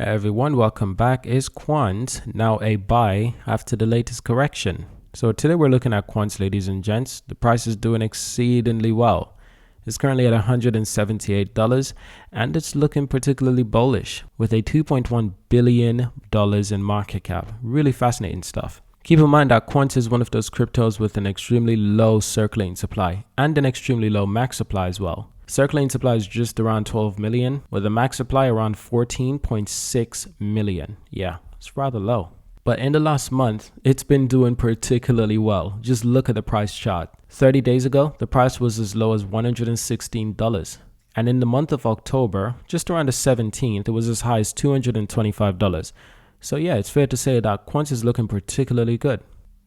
Hey everyone, welcome back. Is Quant now a buy after the latest correction? So today we're looking at Quant, ladies and gents. The price is doing exceedingly well. It's currently at $178 and it's looking particularly bullish with a $2.1 billion in market cap. Really fascinating stuff. Keep in mind that Quant is one of those cryptos with an extremely low circulating supply and an extremely low max supply as well. Circulating supply is just around 12 million, with a max supply around 14.6 million. Yeah, it's rather low. But in the last month, it's been doing particularly well. Just look at the price chart. 30 days ago, the price was as low as $116. And in the month of October, just around the 17th, it was as high as $225. So yeah, it's fair to say that Quant is looking particularly good.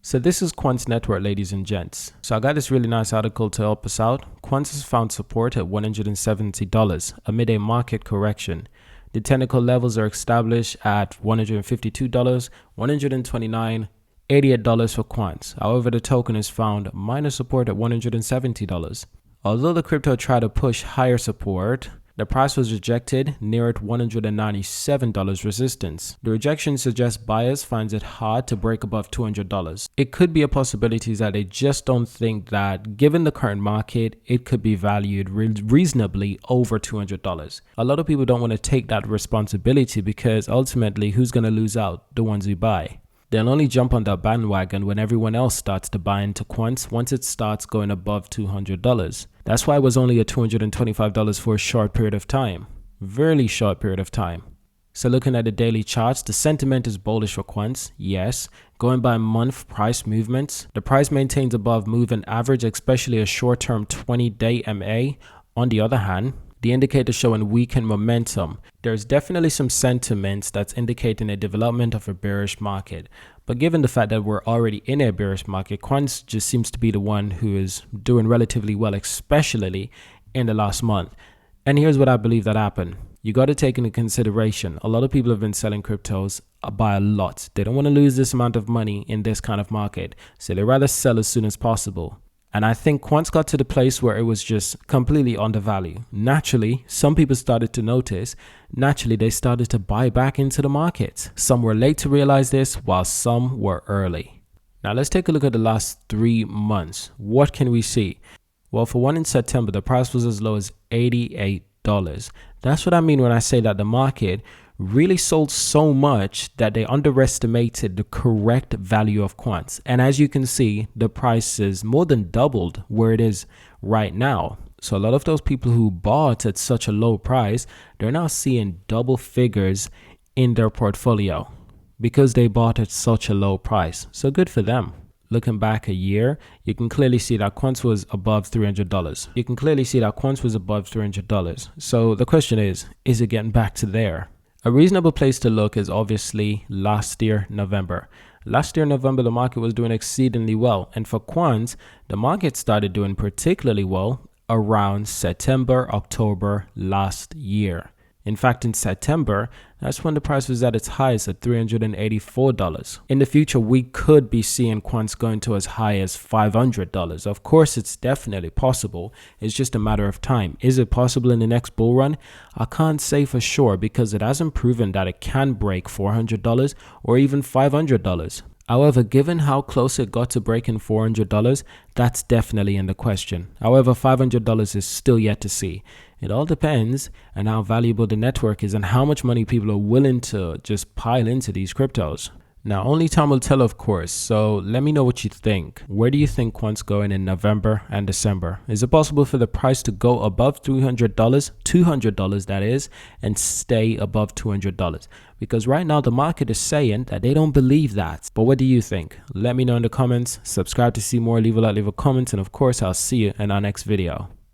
So this is Quant's network, ladies and gents. So I got this really nice article to help us out. Quant has found support at $170 amid a market correction. The technical levels are established at $152, $129, $88 for Quant. However, the token is found minor support at $170. Although the crypto tried to push higher support, the price was rejected near at $197 resistance. The rejection suggests buyers finds it hard to break above $200. It could be a possibility that they just don't think that, given the current market, it could be valued reasonably over $200. A lot of people don't want to take that responsibility because ultimately, who's going to lose out? The ones who buy. They'll only jump on that bandwagon when everyone else starts to buy into Quant once it starts going above $200. That's why it was only at $225 for a short period of time. Very short period of time. So looking at the daily charts, the sentiment is bullish for Quant, yes. Going by month price movements, the price maintains above moving average, especially a short-term 20-day MA. On the other hand, the indicators showing weakened momentum. There's definitely some sentiments that's indicating a development of a bearish market. But given the fact that we're already in a bearish market, Quant just seems to be the one who is doing relatively well, especially in the last month. And here's what I believe that happened. You got to take into consideration, a lot of people have been selling cryptos by a lot. They don't want to lose this amount of money in this kind of market, so they rather sell as soon as possible. And I think Quant got to the place where it was just completely undervalued. Naturally, some people started to notice. Naturally, they started to buy back into the market. Some were late to realize this, while some were early. Now, let's take a look at the last 3 months. What can we see? Well, for one, in September, the price was as low as $88. That's what I mean when I say that the market really sold so much that they underestimated the correct value of Quant. And as you can see, the price is more than doubled where it is right now. So a lot of those people who bought at such a low price, they're now seeing double figures in their portfolio because they bought at such a low price. So good for them. Looking back a year, you can clearly see that Quant was above $300. You can clearly see that Quant was above $300. So the question is it getting back to there? A reasonable place to look is obviously last year, November. Last year, November, the market was doing exceedingly well. And for Quant, the market started doing particularly well around September, October last year. In fact, in September, that's when the price was at its highest at $384. In the future, we could be seeing Quant going to as high as $500. Of course, it's definitely possible. It's just a matter of time. Is it possible in the next bull run? I can't say for sure because it hasn't proven that it can break $400 or even $500. However, given how close it got to breaking $400, that's definitely in the question. However, $500 is still yet to see. It all depends on how valuable the network is and how much money people are willing to just pile into these cryptos. Now, only time will tell, of course, so let me know what you think. Where do you think Quant's going in November and December? Is it possible for the price to go above $300, $200 that is, and stay above $200? Because right now the market is saying that they don't believe that. But what do you think? Let me know in the comments. Subscribe to see more, leave a like, leave a comment, and of course, I'll see you in our next video.